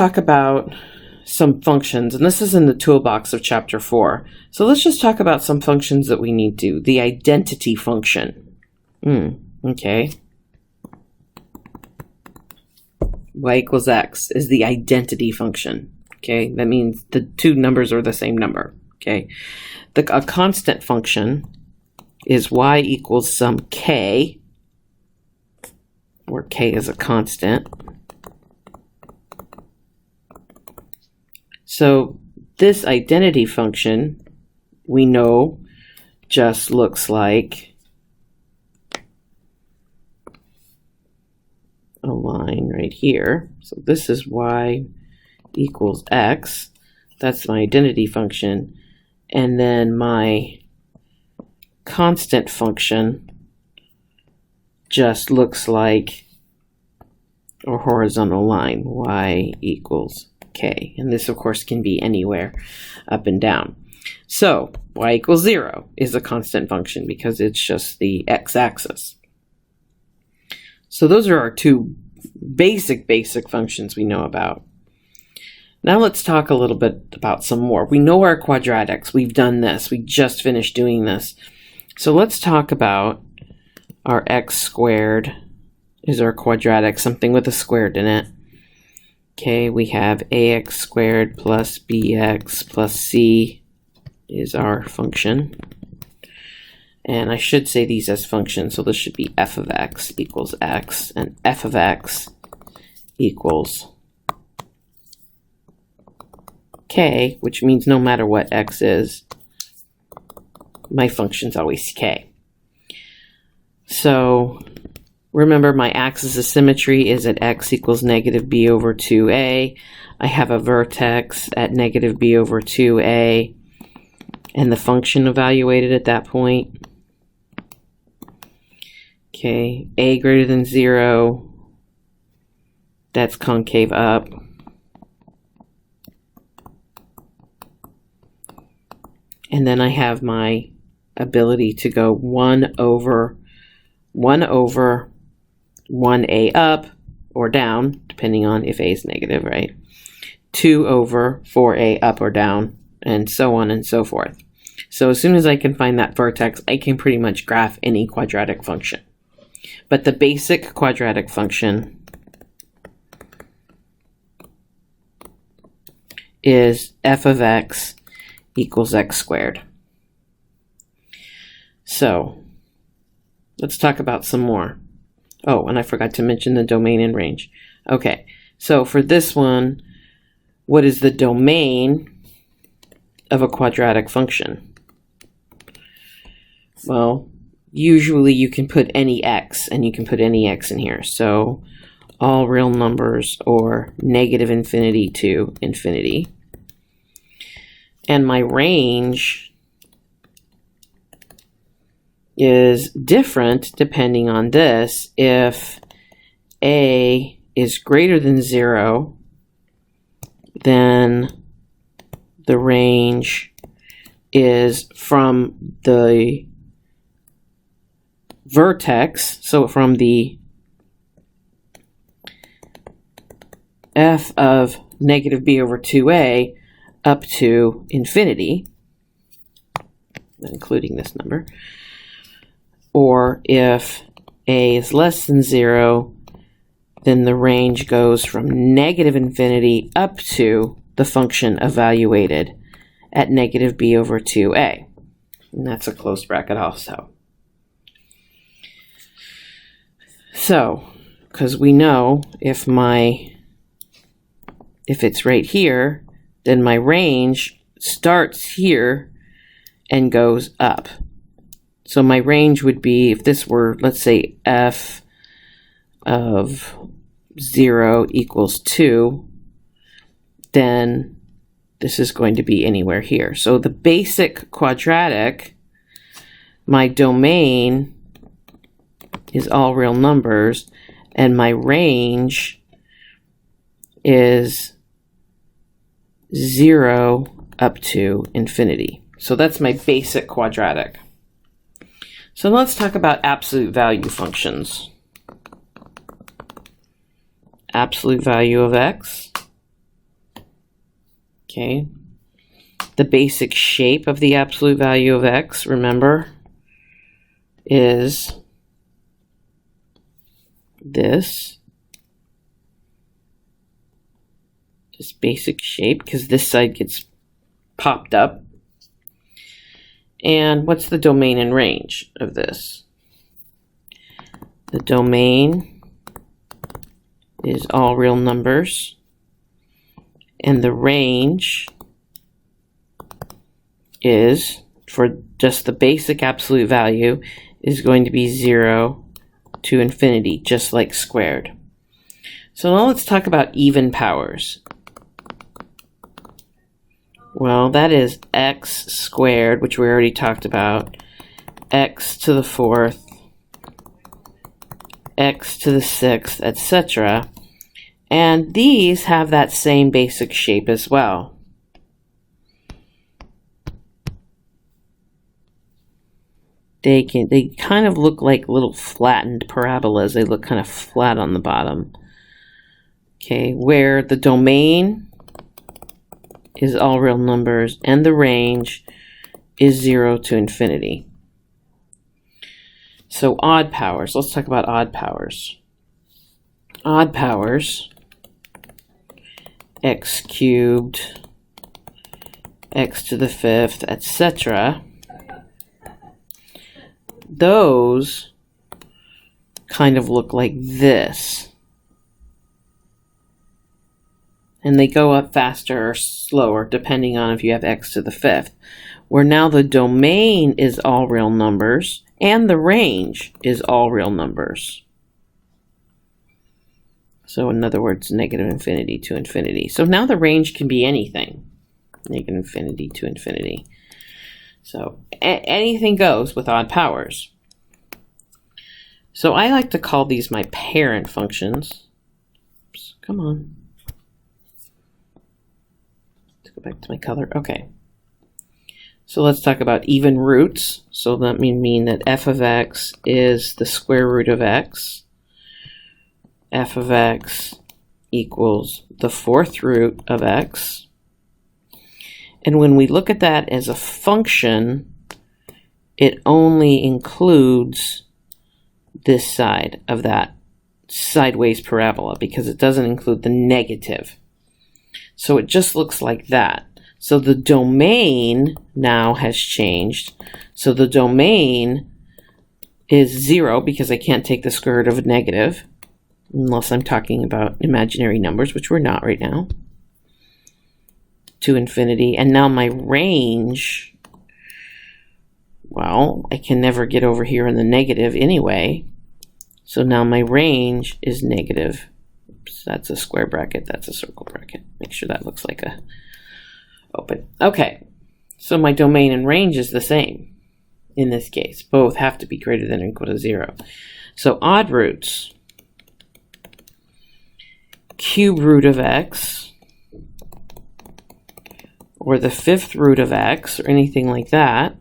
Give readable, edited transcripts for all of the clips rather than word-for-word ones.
Talk about some functions, and this is in the toolbox of chapter 4. So let's just talk about some functions that we need to. The identity function. Okay. Y equals x is the identity function. Okay, that means the two numbers are the same number. Okay, a constant function is y equals some k, where k is a constant. So this identity function, we know, just looks like a line right here. So this is y equals x. That's my identity function. And then my constant function just looks like a horizontal line, y equals k. And this, of course, can be anywhere up and down. So y equals 0 is a constant function because it's just the x-axis. So those are our two basic functions we know about. Now let's talk a little bit about some more. We know our quadratics. We've done this. We just finished doing this. So let's talk about our x squared is our quadratic, something with a squared in it. Okay, we have ax squared plus bx plus c is our function. And I should say these as functions, so this should be f of x equals x, and f of x equals k, which means no matter what x is, my function's always k. So remember, my axis of symmetry is at x equals negative b over 2a. I have a vertex at negative b over 2a, and the function evaluated at that point. Okay, a greater than 0, that's concave up. And then I have my ability to go 1 over 1a up or down, depending on if a is negative, right? 2 over 4a up or down, and so on and so forth. So as soon as I can find that vertex, I can pretty much graph any quadratic function. But the basic quadratic function is f of x equals x squared. So let's talk about some more. Oh, and I forgot to mention the domain and range. Okay, so for this one, what is the domain of a quadratic function? Well, usually you can put any x, and you can put any x in here. So all real numbers or negative infinity to infinity. And my range is different depending on this. If a is greater than 0, then the range is from the vertex, so from the f of negative b over 2a up to infinity, including this number. Or if a is less than 0, then the range goes from negative infinity up to the function evaluated at negative b over 2a. And that's a closed bracket also. So, because we know if it's right here, then my range starts here and goes up. So my range would be, if this were, let's say, f of 0 equals 2, then this is going to be anywhere here. So the basic quadratic, my domain is all real numbers, and my range is 0 up to infinity. So that's my basic quadratic. So let's talk about absolute value functions. Absolute value of x Okay. The basic shape of the absolute value of x, remember, is this basic shape, because this side gets popped up. And what's the domain and range of this? The domain is all real numbers, and the range is, for just the basic absolute value, is going to be 0 to infinity, just like squared. So now let's talk about even powers. Well, that is x squared, which we already talked about, x to the 4th, x to the 6th, etc. And these have that same basic shape as well. They kind of look like little flattened parabolas. They look kind of flat on the bottom. Okay, where the domain is all real numbers and the range is 0 to infinity. So odd powers. Let's talk about odd powers. Odd powers, x cubed, x to the 5th, etc. Those kind of look like this. And they go up faster or slower depending on if you have x to the 5th. Where now the domain is all real numbers and the range is all real numbers. So in other words, negative infinity to infinity. So now the range can be anything. Negative infinity to infinity. So anything goes with odd powers. So I like to call these my parent functions. Oops, come on. Let's go back to my color. Okay. So let's talk about even roots. So that mean that f of x is the square root of x. F of x equals the 4th root of x. And when we look at that as a function, it only includes this side of that sideways parabola because it doesn't include the negative. So it just looks like that. So the domain now has changed. So the domain is 0 because I can't take the square root of a negative unless I'm talking about imaginary numbers, which we're not right now, to infinity. And now my range, well, I can never get over here in the negative anyway. So now my range is negative. Oops, that's a square bracket, that's a circle bracket. Make sure that looks like a open. Okay, so my domain and range is the same in this case. Both have to be greater than or equal to 0. So odd roots, cube root of x, or the 5th root of x, or anything like that,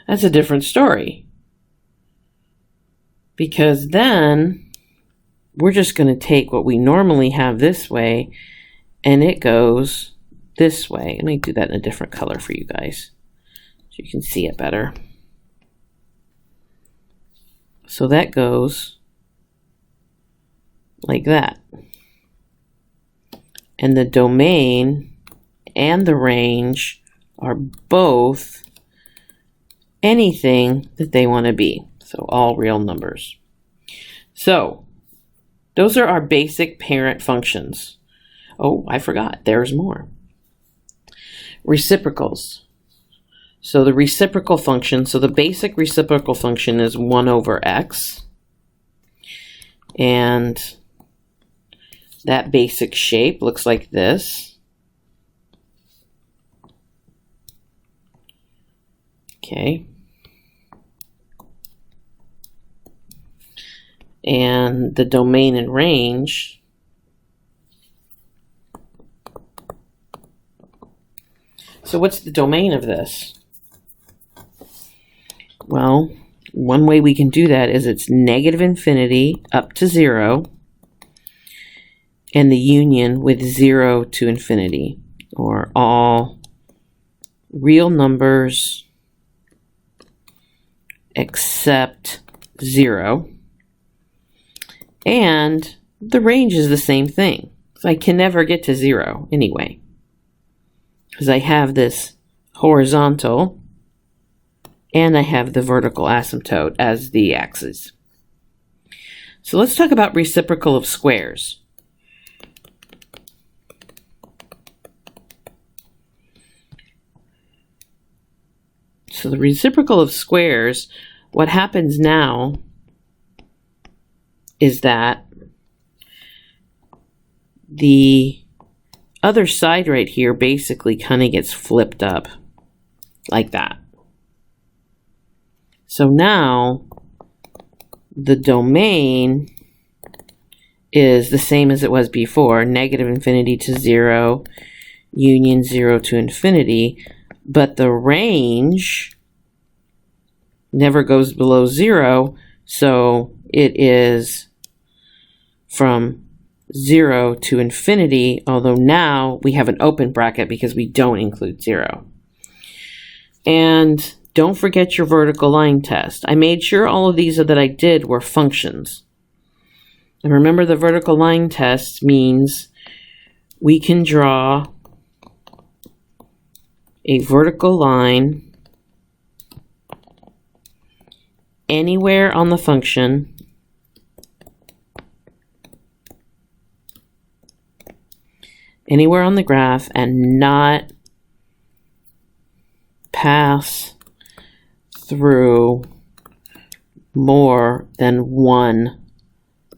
that's a different story. Because then we're just going to take what we normally have this way, and it goes this way. Let me do that in a different color for you guys so you can see it better. So that goes like that. And the domain and the range are both anything that they want to be. So all real numbers. So those are our basic parent functions. Oh, I forgot. There's more. Reciprocals. So the reciprocal function, so the basic reciprocal function is 1 over x. And that basic shape looks like this. Okay. And the domain and range so what's the domain of this? Well, one way we can do that is it's negative infinity up to 0. and the union with 0 to infinity, or all real numbers except 0. And the range is the same thing. So I can never get to 0 anyway, because I have this horizontal and I have the vertical asymptote as the axes. So let's talk about reciprocal of squares. So the reciprocal of squares, what happens now is that the other side right here basically kind of gets flipped up like that. So now the domain is the same as it was before, negative infinity to 0, union 0 to infinity, but the range never goes below 0, so it is from 0 to infinity, although now we have an open bracket because we don't include 0. And don't forget your vertical line test. I made sure all of these that I did were functions. And remember, the vertical line test means we can draw a vertical line anywhere on the function anywhere on the graph and not pass through more than one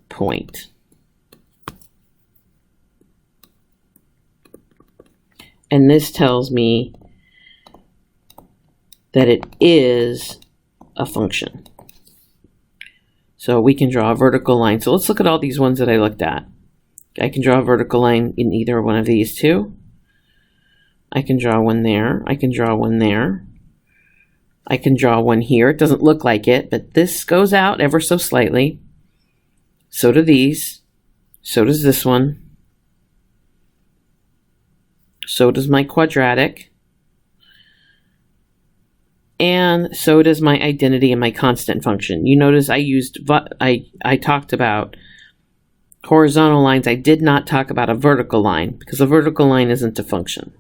point. And this tells me that it is a function. So we can draw a vertical line. So let's look at all these ones that I looked at. I can draw a vertical line in either one of these two. I can draw one there. I can draw one there. I can draw one here. It doesn't look like it, but this goes out ever so slightly. So do these. So does this one. So does my quadratic. And so does my identity and my constant function. You notice I talked about horizontal lines. I did not talk about a vertical line because a vertical line isn't a function.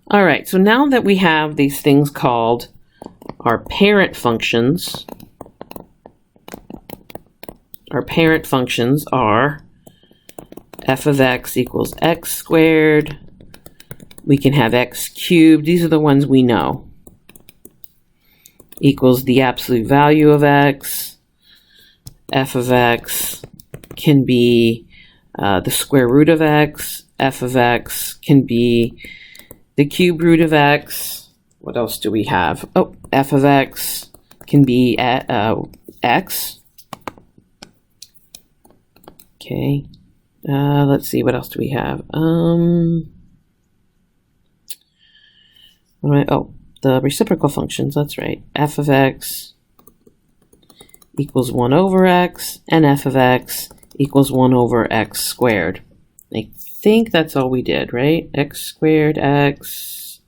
All right, so now that we have these things called our parent functions, our parent functions are f of x equals x squared. We can have x cubed. These are the ones we know. Equals the absolute value of x. F of x can be the square root of x. F of x can be the cube root of x. What else do we have? Oh, f of x can be x. Okay. Let's see, what else do we have? Oh, the reciprocal functions, that's right. F of x equals 1 over x, and f of x equals 1 over x squared. I think that's all we did, right? X squared, x.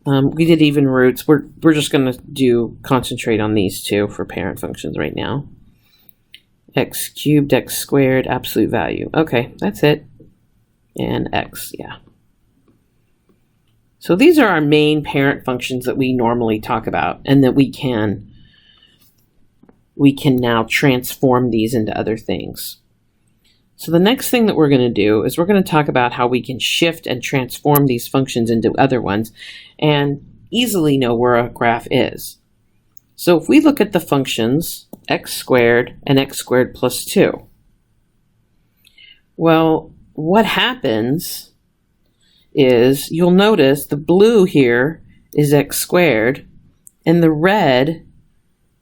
We did even roots. We're just going to concentrate on these two for parent functions right now. X cubed, x squared, absolute value. Okay, that's it. And x, yeah. So these are our main parent functions that we normally talk about, and that we can now transform these into other things. So the next thing that we're going to do is we're going to talk about how we can shift and transform these functions into other ones and easily know where a graph is. So if we look at the functions x squared and x squared plus 2, well, what happens is you'll notice the blue here is x squared and the red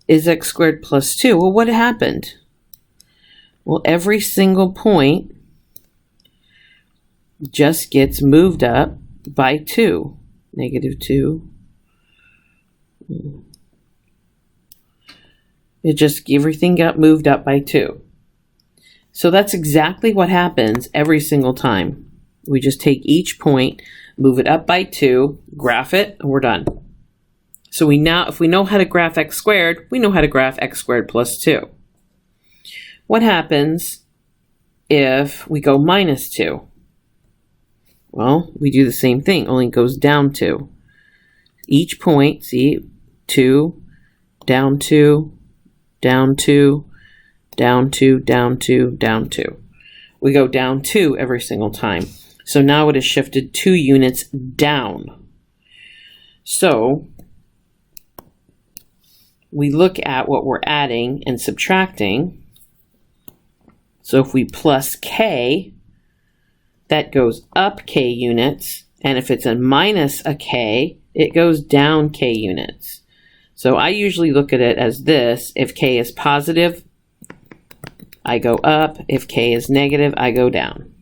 is x squared plus 2. Well, what happened? Well, every single point just gets moved up by 2. Negative 2. It just, everything got moved up by 2. So that's exactly what happens every single time. We just take each point, move it up by 2, graph it, and we're done. So if we know how to graph x squared, we know how to graph x squared plus 2. What happens if we go minus 2? Well, we do the same thing, only it goes down 2. Each point, see, 2, down 2, down 2, down 2, down 2, down 2. We go down 2 every single time. So now it has shifted 2 units down. So we look at what we're adding and subtracting. So if we plus k, that goes up k units. And if it's a minus a k, it goes down k units. So I usually look at it as this. If k is positive, I go up. If k is negative, I go down.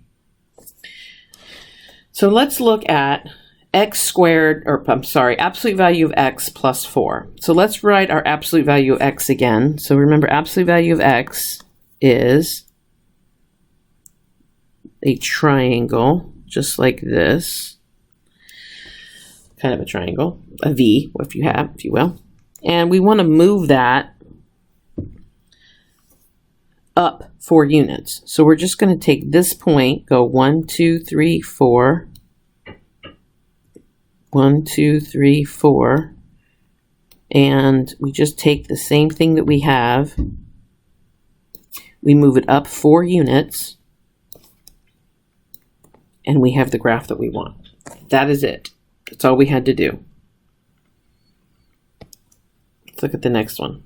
So let's look at x squared, or I'm sorry, absolute value of x plus 4. So let's write our absolute value of x again. So remember, absolute value of x is a triangle, just like this. Kind of a triangle, a V, if you will. And we want to move that up 4 units. So we're just going to take this point, go 1, 2, 3, 4, 1, 2, 3, 4, and we just take the same thing that we have, we move it up 4 units, and we have the graph that we want. That is it. That's all we had to do. Let's look at the next one.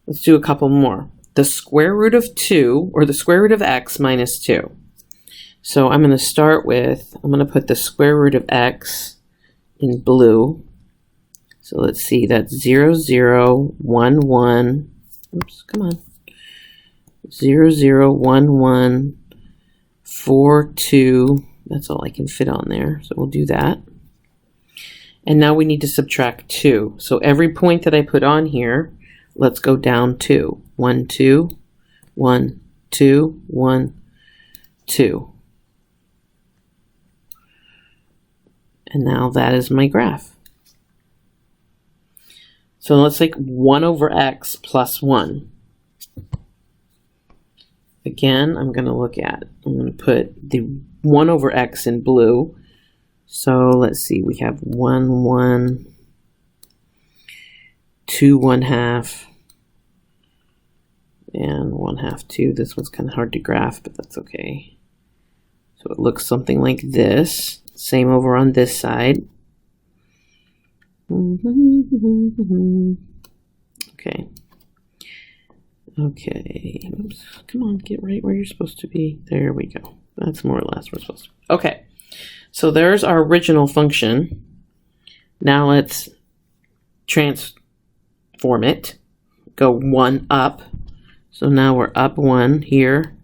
Let's do a couple more. The square root of 2, or the square root of x minus 2. So I'm going to start with, I'm going to put the square root of x in blue. So let's see, that's 0, 0, 1, 1. Oops, come on. 0, 0, 1, 1, 4, 2. That's all I can fit on there. So we'll do that. And now we need to subtract 2. So every point that I put on here, let's go down 2. 1, 2, 1, 2, 1, 2. And now that is my graph. So let's take 1 over x plus 1. Again, I'm going to put the 1 over x in blue. So let's see, we have 1, 1, 2, 1/2, and 1/2, 2. This one's kind of hard to graph, but that's okay. So it looks something like this. Same over on this side. Okay. Okay. Oops. Come on, get right where you're supposed to be. There we go. That's more or less where we're supposed to be. Okay. So there's our original function. Now let's transform it. Go 1 up. So now we're up 1 here.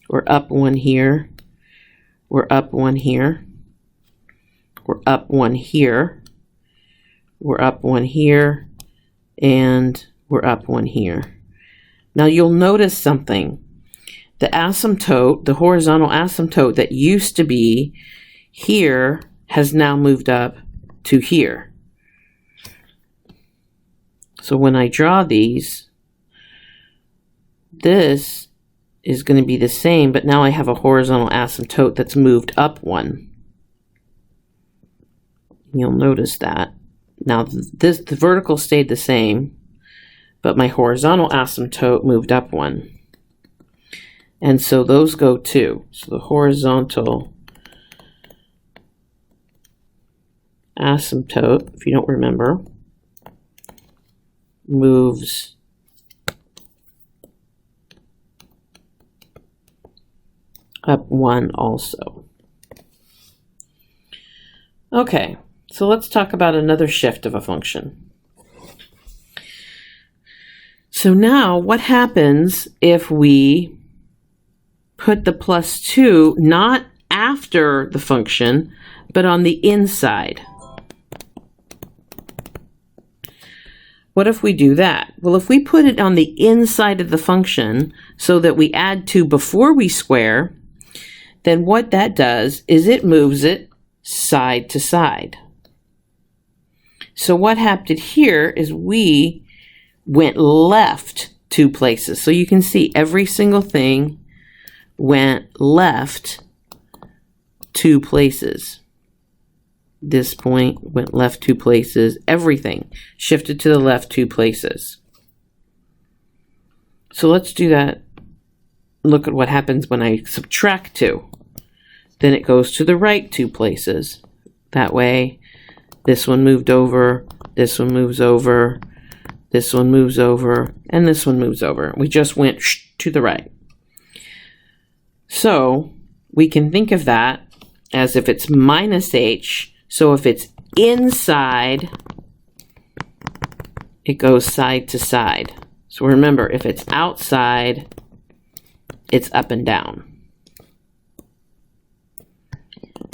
We're up 1 here. We're up 1 here. We're up 1 here. We're up 1 here. And we're up 1 here. Now you'll notice something. The asymptote, the horizontal asymptote that used to be here has now moved up to here. So when I draw these, this is going to be the same, but now I have a horizontal asymptote that's moved up 1. You'll notice that. Now the vertical stayed the same, but my horizontal asymptote moved up 1. And so those go too. So the horizontal asymptote, if you don't remember, moves up 1 also. Okay, so let's talk about another shift of a function. So now what happens if we put the plus 2 not after the function, but on the inside? What if we do that? Well, if we put it on the inside of the function so that we add 2 before we square, then what that does is it moves it side to side. So what happened here is we went left 2 places. So you can see every single thing went left 2 places. This point went left 2 places. Everything shifted to the left 2 places. So let's do that. Look at what happens when I subtract 2. Then it goes to the right 2 places. That way, this one moved over, this one moves over, this one moves over, and this one moves over. We just went to the right. So we can think of that as if it's minus h. So if it's inside, it goes side to side. So remember, if it's outside, it's up and down.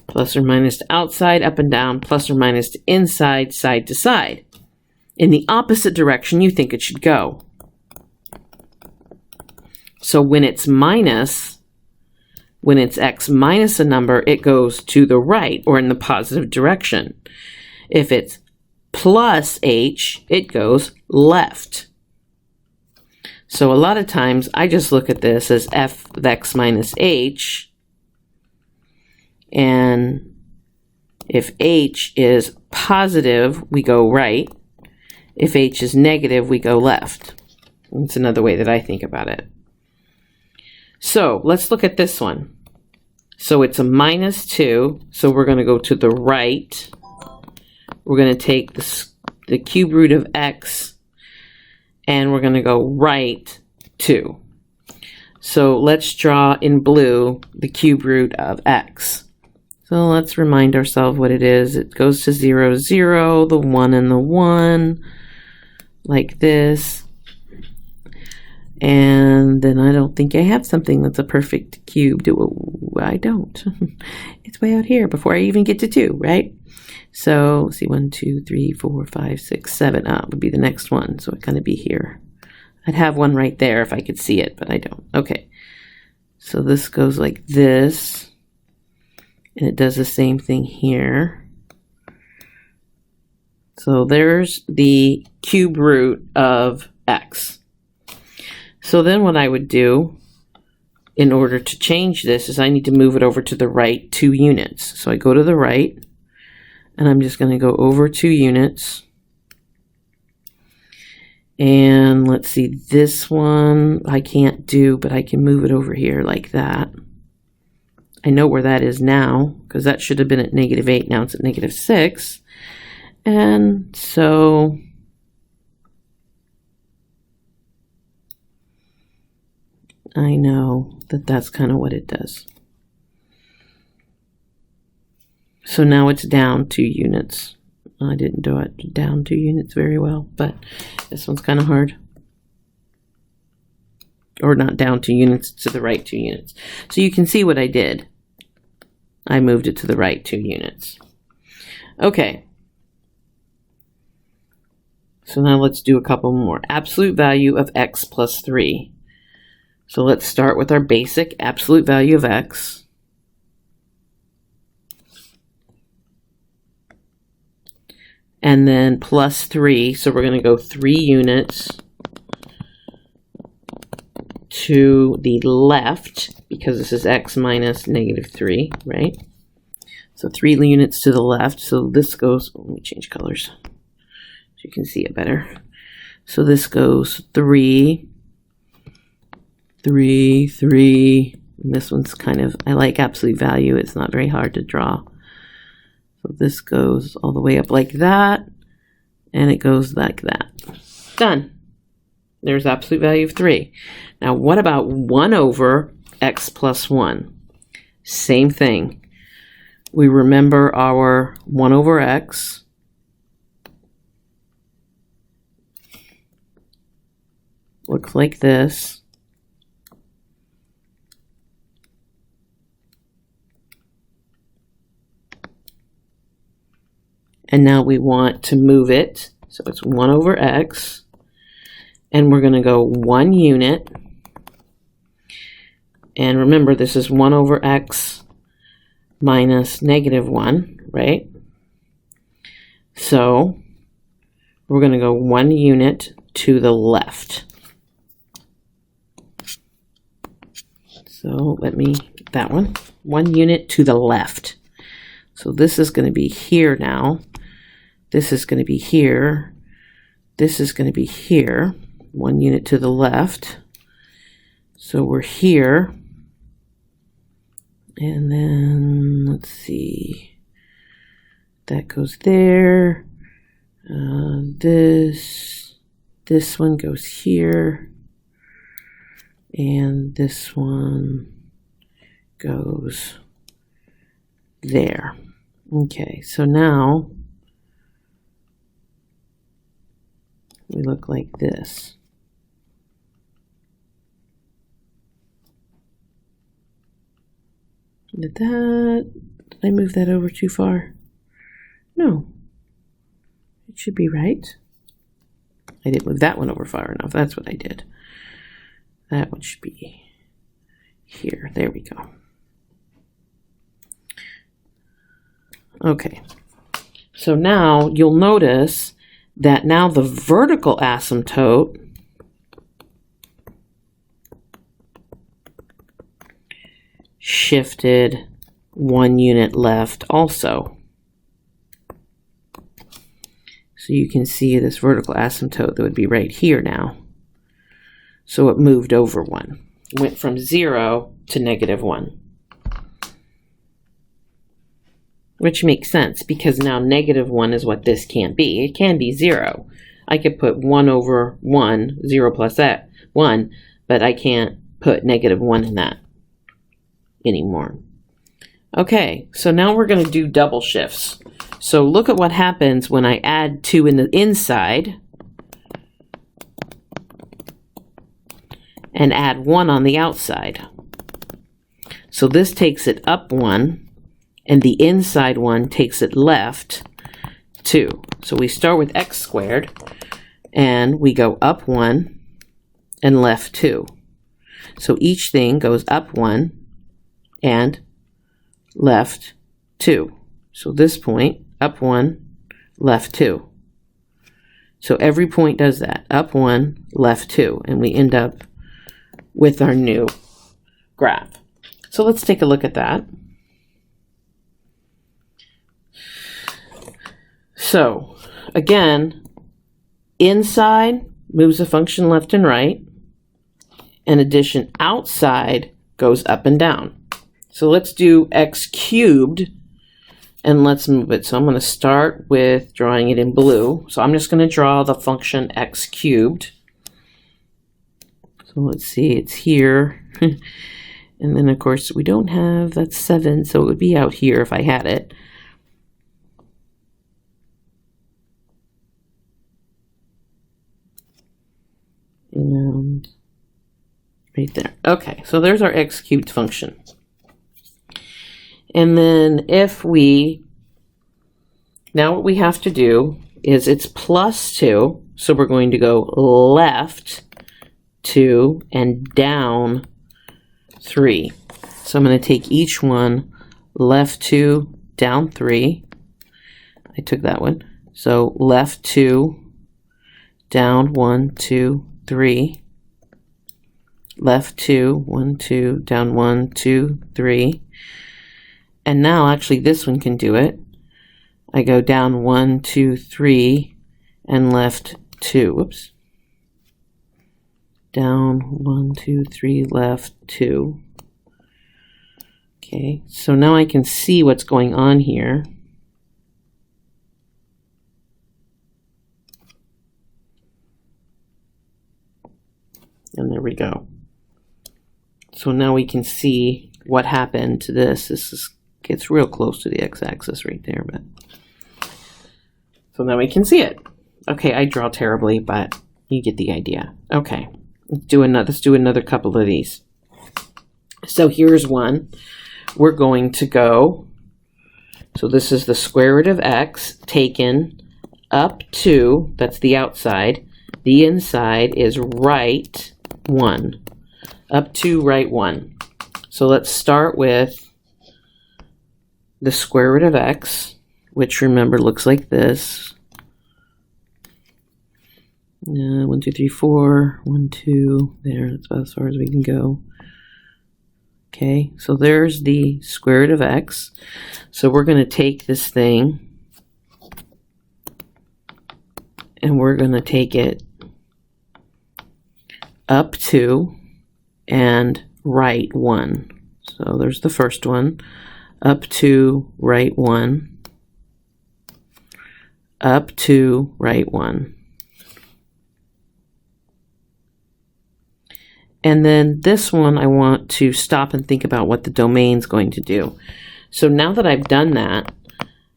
Plus or minus to outside, up and down, plus or minus to inside, side to side. In the opposite direction you think it should go. So when it's minus, when it's x minus a number, it goes to the right or in the positive direction. If it's plus h, it goes left. So a lot of times I just look at this as f of x minus h. And if h is positive, we go right. If h is negative, we go left. That's another way that I think about it. So let's look at this one. So it's a minus 2, so we're going to go to the right. We're going to take the cube root of x, and we're going to go right 2. So let's draw in blue the cube root of x. So let's remind ourselves what it is. It goes to 0, 0, the 1 and the 1, like this. And then I don't think I have something that's a perfect cube. I don't. It's way out here before I even get to 2, right? So let's see, 1, 2, 3, 4, 5, 6, 7. Would be the next one. So it kind of be here. I'd have one right there if I could see it, but I don't. Okay. So this goes like this. And it does the same thing here. So there's the cube root of x. So then what I would do in order to change this is I need to move it over to the right 2 units. So I go to the right, and I'm just going to go over 2 units. And let's see, this one I can't do, but I can move it over here like that. I know where that is now, because that should have been at -8. Now it's at -6. And so I know that that's kind of what it does. So now it's down 2 units. I didn't do it down 2 units very well, but this one's kind of hard. Or not down 2 units, to the right 2 units. So you can see what I did. I moved it to the right 2 units. Okay. So now let's do a couple more. Absolute value of x plus 3. So let's start with our basic absolute value of x. And then plus 3. So we're going to go 3 units to the left, because this is x minus -3, right? So 3 units to the left. So this goes, let me change colors so you can see it better. So this goes 3, 3, 3. And this one's kind of, I like absolute value. It's not very hard to draw. So this goes all the way up like that, and it goes like that. Done. There's absolute value of 3. Now what about 1 over x plus 1? Same thing. We remember our 1 over x. Looks like this. And now we want to move it So it's 1 over x, and we're going to go 1 unit. And remember, this is 1 over x minus -1, right? So we're going to go 1 unit to the left. So that one, 1 unit to the left. So this is going to be here now. This is going to be here. This is going to be here. 1 unit to the left. So we're here. And then, let's see. That goes there. This one goes here. And this one goes there. Okay, so now we look like this. Did I move that over too far? No. It should be right. I didn't move that one over far enough. That's what I did. That one should be here. There we go. Okay. So now you'll notice that now the vertical asymptote shifted 1 unit left also. So you can see this vertical asymptote that would be right here now. So it moved over 1. It went from 0 to -1. Which makes sense because now -1 is what this can't be. It can be 0. I could put 1 over 1, 0 plus that 1, but I can't put -1 in that anymore. Okay, so now we're going to do double shifts. So look at what happens when I add 2 in the inside and add 1 on the outside. So this takes it up 1, and the inside one takes it left 2. So we start with x squared, and we go up 1 and left 2. So each thing goes up 1 and left 2. So this point, up 1, left 2. So every point does that, up 1, left 2, and we end up with our new graph. So let's take a look at that. So again, inside moves the function left and right, and addition outside goes up and down. So let's do x cubed, and let's move it. So I'm going to start with drawing it in blue. So I'm just going to draw the function x cubed. So let's see, it's here. And then, of course, we don't have, that's 7, so it would be out here if I had it. And right there. Okay, so there's our x cubed function. And then if we, now what we have to do is it's plus 2, so we're going to go left 2 and down 3. So I'm going to take each one, left 2, down 3. I took that one. So left 2, down 1, 2, 3. Left 2, 1, 2, down 1, 2, 3. And now actually this one can do it. I go down 1, 2, 3, and left 2. Whoops. Down 1, 2, 3, left 2. Okay, so now I can see what's going on here. And there we go. So now we can see what happened to this. Gets real close to the x-axis right there, but so now we can see it. Okay, I draw terribly, but you get the idea. Okay, let's do another couple of these. So here's one. We're going to go, so this is the square root of x taken up to, that's the outside, the inside is right 1. Up to right 1. So let's start with the square root of x, which remember looks like this. 1, 2, 3, 4, 1, 2, there, that's about as far as we can go. Okay, so there's the square root of x. So we're going to take this thing and we're going to take it up to and right 1. So there's the first one. Up to right 1. Up to right 1. And then this one, I want to stop and think about what the domain's going to do. So now that I've done that,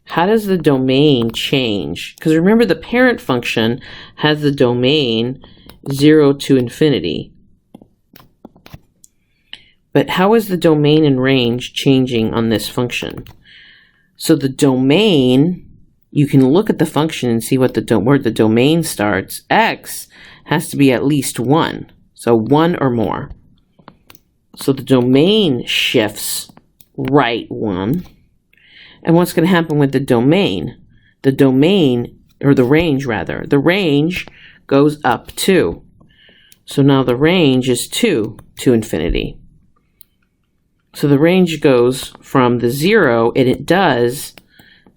how does the domain change? Because remember, the parent function has the domain 0 to infinity. But how is the domain and range changing on this function? So the domain, you can look at the function and see what where the domain starts. X has to be at least 1. So 1 or more. So the domain shifts right 1. And what's going to happen with the domain? The domain, or the range rather, the range goes up 2. So now the range is 2 to infinity. So the range goes from the 0, and it does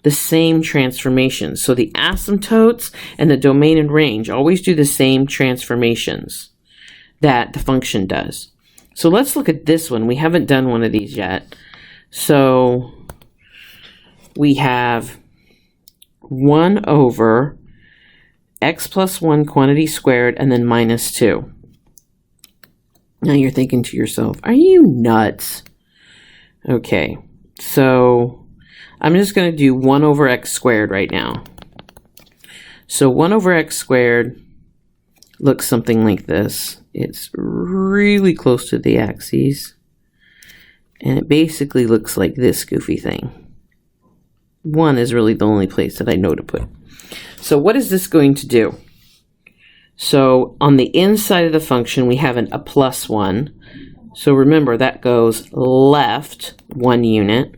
the same transformations. So the asymptotes and the domain and range always do the same transformations that the function does. So let's look at this one. We haven't done one of these yet. So we have 1 over x plus 1 quantity squared and then minus 2. Now you're thinking to yourself, are you nuts? Okay, so I'm just going to do 1 over x squared right now. So 1 over x squared looks something like this. It's really close to the axes. And it basically looks like this goofy thing. 1 is really the only place that I know to put. So what is this going to do? So on the inside of the function, we have a plus 1. So remember, that goes left 1 unit.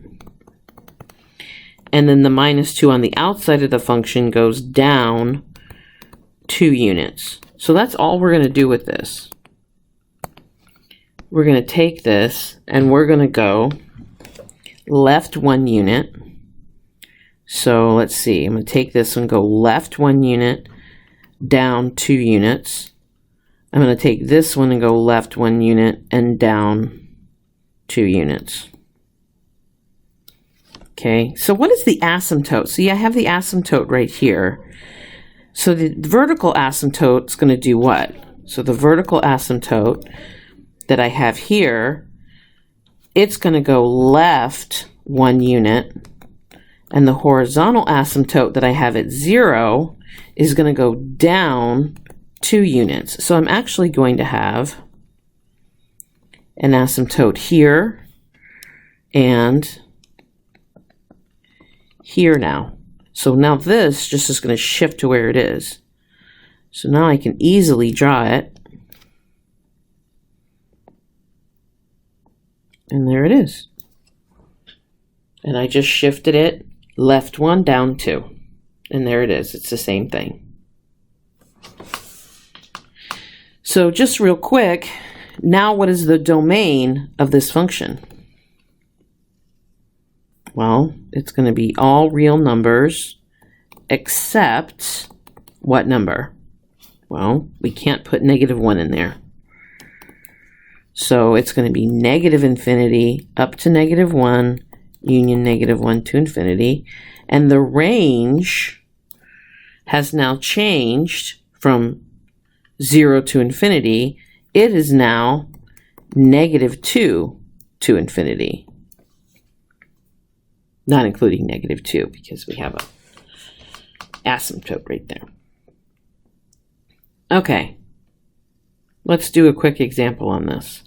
And then the minus 2 on the outside of the function goes down 2 units. So that's all we're going to do with this. We're going to take this and we're going to go left 1 unit. So let's see, I'm going to take this and go left 1 unit, down 2 units. I'm going to take this one and go left 1 unit and down 2 units. Okay, so what is the asymptote? See, I have the asymptote right here. So the vertical asymptote is going to do what? So the vertical asymptote that I have here, it's going to go left 1 unit, and the horizontal asymptote that I have at 0 is going to go down 2 units. So I'm actually going to have an asymptote here and here now. So now this just is going to shift to where it is. So now I can easily draw it. And there it is. And I just shifted it left 1, down 2. And there it is. It's the same thing. So just real quick, now what is the domain of this function? Well, it's going to be all real numbers except what number? Well, we can't put -1 in there. So it's going to be negative infinity up to -1, union -1 to infinity. And the range has now changed from 0 to infinity. It is now -2 to infinity. Not including -2 because we have a asymptote right there. Okay, let's do a quick example on this.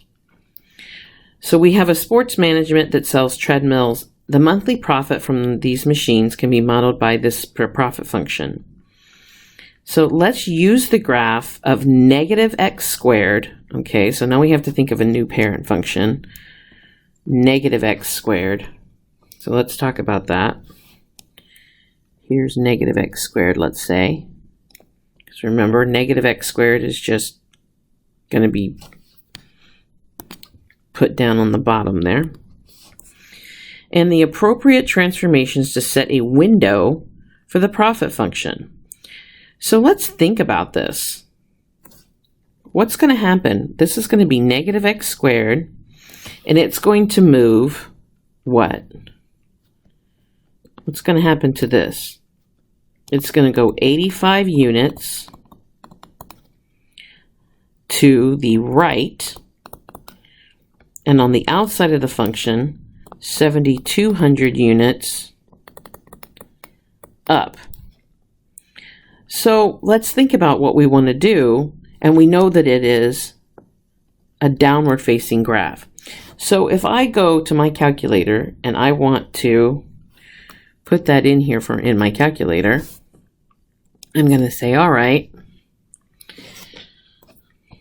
So we have a sports management that sells treadmills. The monthly profit from these machines can be modeled by this per profit function. So let's use the graph of negative x squared. Okay, so now we have to think of a new parent function, negative x squared. So let's talk about that. Here's negative x squared, let's say. Because remember, negative x squared is just going to be put down on the bottom there. And the appropriate transformations to set a window for the profit function. So let's think about this. What's going to happen? This is going to be negative x squared, and it's going to move what? What's going to happen to this? It's going to go 85 units to the right, and on the outside of the function, 7,200 units up. So let's think about what we want to do, and we know that it is a downward facing graph. So if I go to my calculator and I want to put that in here in my calculator, I'm going to say, all right,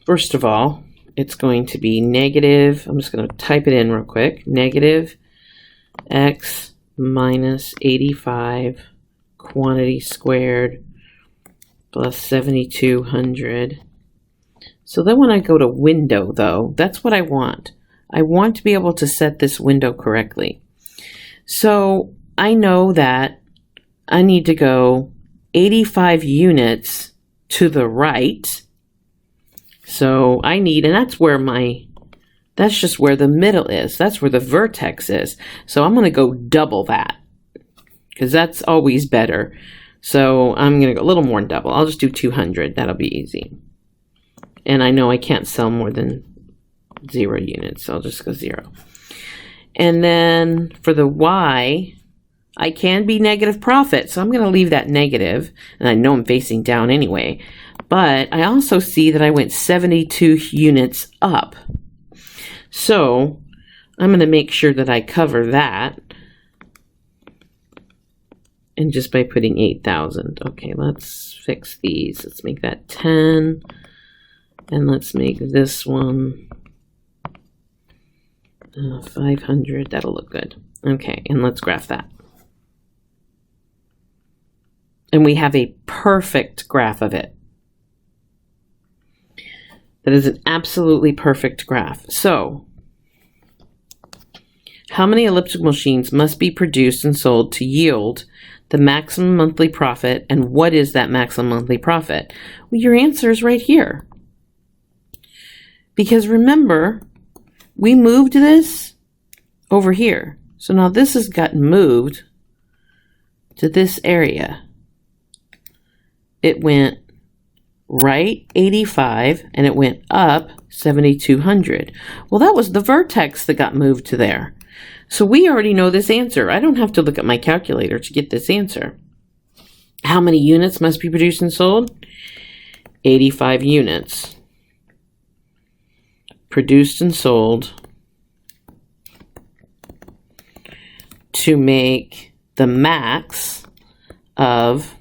first of all, it's going to be negative, I'm just going to type it in real quick, negative x minus 85 quantity squared plus 7,200. So then when I go to window, though, that's what I want. I want to be able to set this window correctly. So I know that I need to go 85 units to the right. So I need, and that's just where the middle is. That's where the vertex is. So I'm going to go double that, because that's always better. So I'm going to go a little more than double. I'll just do 200. That'll be easy. And I know I can't sell more than 0 units, so I'll just go 0. And then for the y, I can be negative profit, so I'm going to leave that negative, and I know I'm facing down anyway. But I also see that I went 72 units up. So I'm going to make sure that I cover that. And just by putting 8,000. Okay, let's fix these. Let's make that 10. And let's make this one 500. That'll look good. Okay, and let's graph that. And we have a perfect graph of it. That is an absolutely perfect graph. So, how many elliptical machines must be produced and sold to yield the maximum monthly profit, and what is that maximum monthly profit? Well, your answer is right here. Because remember, we moved this over here. So now this has gotten moved to this area. It went right 85 and it went up 7,200. Well, that was the vertex that got moved to there. So we already know this answer. I don't have to look at my calculator to get this answer. How many units must be produced and sold? 85 units. Produced and sold to make the max of,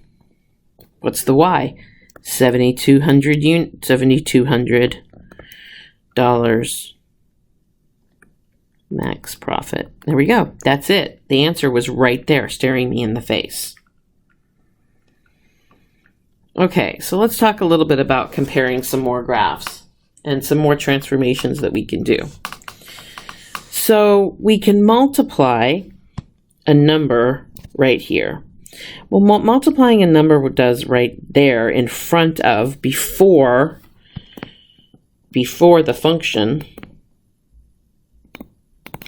what's the y? $7,200 max profit. There we go. That's it. The answer was right there, staring me in the face. Okay, so let's talk a little bit about comparing some more graphs and some more transformations that we can do. So we can multiply a number right here. Well, multiplying a number does right there in front of, before the function.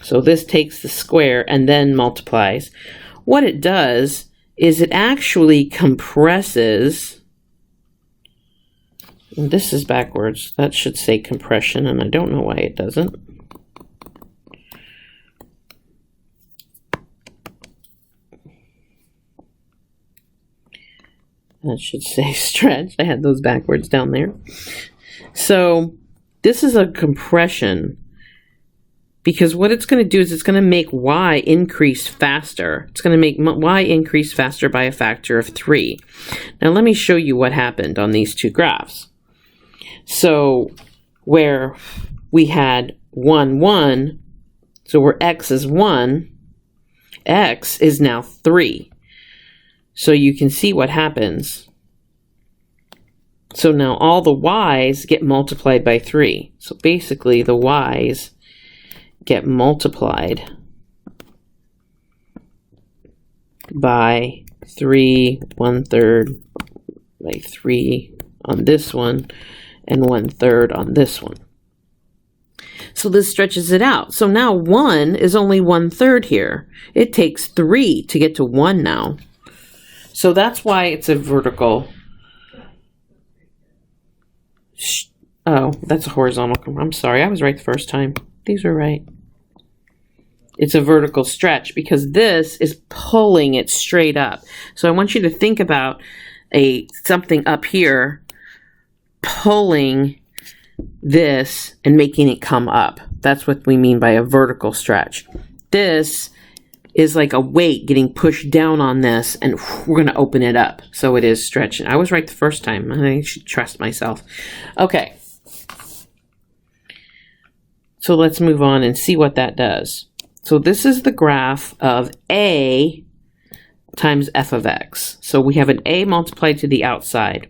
So this takes the square and then multiplies. What it does is it actually compresses, and this is backwards. That should say compression, and I don't know why it doesn't. That should say stretch. I had those backwards down there. So this is a compression because what it's going to do is it's going to make y increase faster. It's going to make y increase faster by a factor of 3. Now let me show you what happened on these two graphs. So where we had 1, 1, so where x is 1, x is now 3. So you can see what happens. So now all the y's get multiplied by 3. So basically the y's get multiplied by 3, 1/3 by 3 on this one, and 1/3 on this one. So this stretches it out. So now 1 is only 1/3 here. It takes 3 to get to 1 now. So that's why it's a vertical. Oh, that's a horizontal. I'm sorry, I was right the first time. These are right. It's a vertical stretch because this is pulling it straight up. So I want you to think about something up here pulling this and making it come up. That's what we mean by a vertical stretch. This is like a weight getting pushed down on this, and we're going to open it up. So it is stretching. I was right the first time. I should trust myself. Okay. So let's move on and see what that does. So this is the graph of a times f of x. So we have an a multiplied to the outside.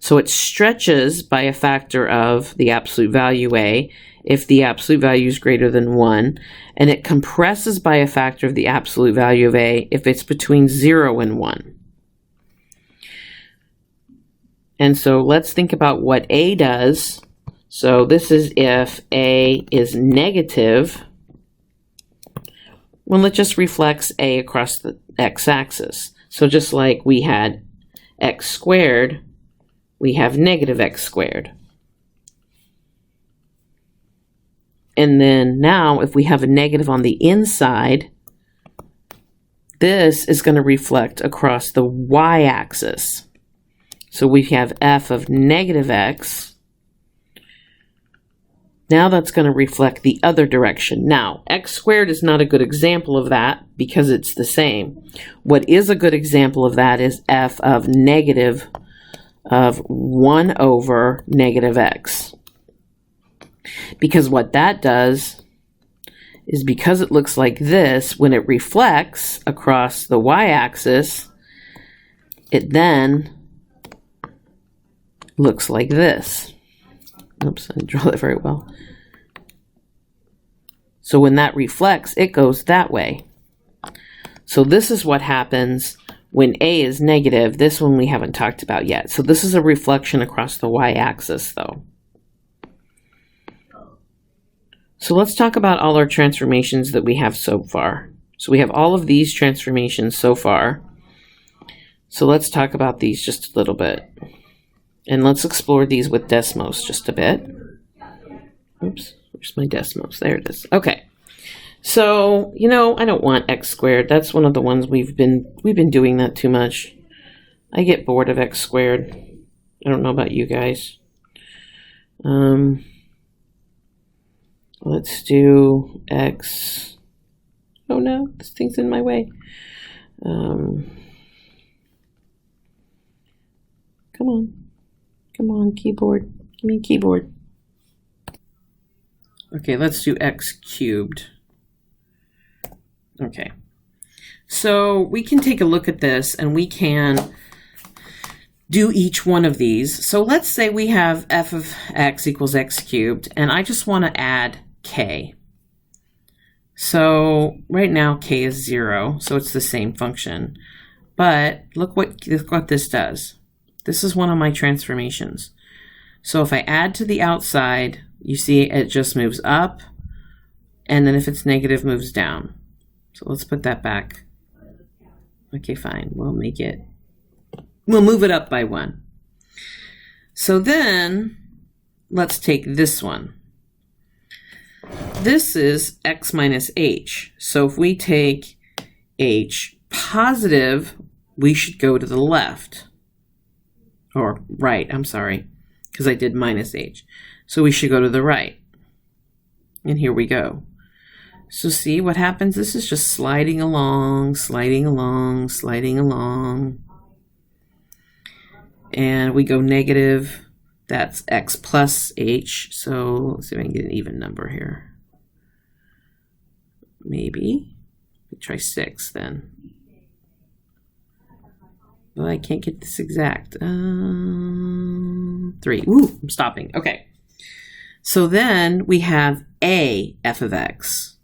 So it stretches by a factor of the absolute value a if the absolute value is greater than 1, and it compresses by a factor of the absolute value of a if it's between 0 and 1. And so let's think about what a does. So this is if a is negative. Well, it just reflects a across the x-axis. So just like we had x squared, we have negative x squared. And then now if we have a negative on the inside, this is going to reflect across the y-axis. So we have f of negative x. Now that's going to reflect the other direction. Now, x squared is not a good example of that because it's the same. What is a good example of that is f of negative of 1 over negative x. Because what that does is, because it looks like this, when it reflects across the y-axis, it then looks like this. Oops, I didn't draw that very well. So when that reflects, it goes that way. So this is what happens when a is negative. This one we haven't talked about yet. So this is a reflection across the y-axis, though. So let's talk about all our transformations that we have so far. So we have all of these transformations so far. So let's talk about these just a little bit. And let's explore these with Desmos just a bit. Oops, where's my Desmos? There it is. Okay. So, I don't want x squared. That's one of the ones we've been doing that too much. I get bored of x squared. I don't know about you guys. Let's do x. Oh no, this thing's in my way. Come on, keyboard. Give me a keyboard. Okay, let's do x cubed. Okay. So we can take a look at this and we can do each one of these. So let's say we have f of x equals x cubed, and I just want to add k. So right now k is 0, so it's the same function. But look what this does. This is one of my transformations. So if I add to the outside, you see it just moves up, and then if it's negative, moves down. So let's put that back. Okay, fine. We'll move it up by 1. So then let's take this one. This is x minus h. So if we take h positive, we should go to the left. Or right, I'm sorry, because I did minus h. So we should go to the right. And here we go. So see what happens? This is just sliding along, sliding along, sliding along. And we go negative. That's x plus h. So let's see if I can get an even number here. Maybe. We try 6 then. Well, I can't get this exact. 3. Ooh, I'm stopping. Okay. So then we have a f of x.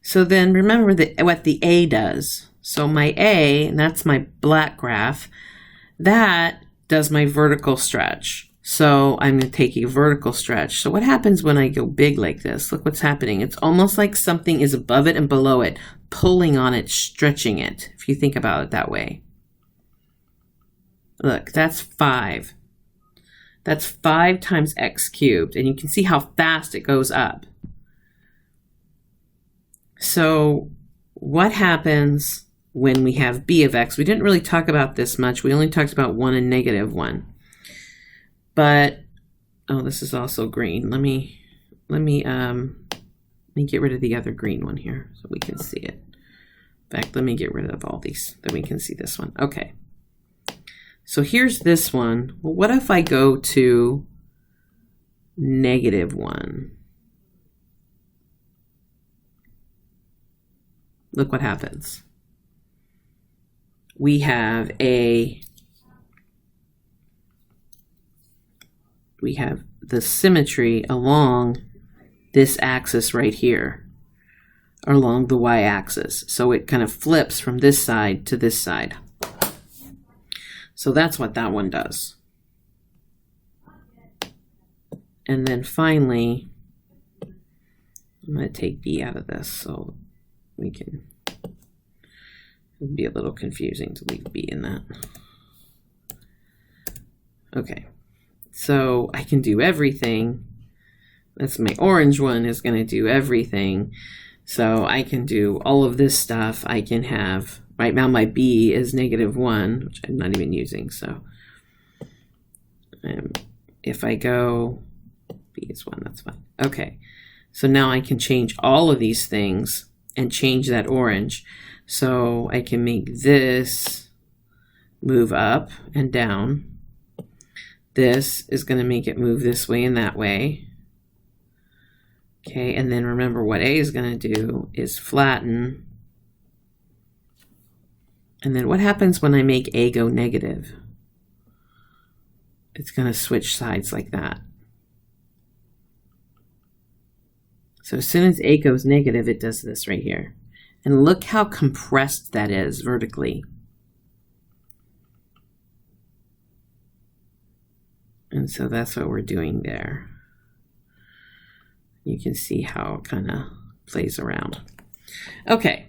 So then remember what the a does. So my a, and that's my black graph, that does my vertical stretch. So I'm going to take a vertical stretch. So what happens when I go big like this? Look what's happening. It's almost like something is above it and below it, pulling on it, stretching it, if you think about it that way. Look, that's 5. That's 5 times x cubed. And you can see how fast it goes up. So what happens when we have b of x? We didn't really talk about this much. We only talked about 1 and negative 1. But, oh, this is also green. Let me get rid of the other green one here so we can see it. In fact, let me get rid of all these, then we can see this one. Okay. So here's this one. Well, what if I go to negative 1? Look what happens. We have the symmetry along this axis right here, or along the y-axis. So it kind of flips from this side to this side. So that's what that one does. And then finally, I'm going to take b out of this so we can, it'd be a little confusing to leave b in that. Okay. So I can do everything. That's my orange one is going to do everything. So I can do all of this stuff. I can have, right now my b is negative 1, which I'm not even using. So if I go, b is 1, that's fine. Okay. So now I can change all of these things and change that orange. So I can make this move up and down. This is going to make it move this way and that way. Okay, and then remember what A is going to do is flatten. And then what happens when I make A go negative? It's going to switch sides like that. So as soon as A goes negative, it does this right here. And look how compressed that is vertically. And so that's what we're doing there. You can see how it kind of plays around. Okay,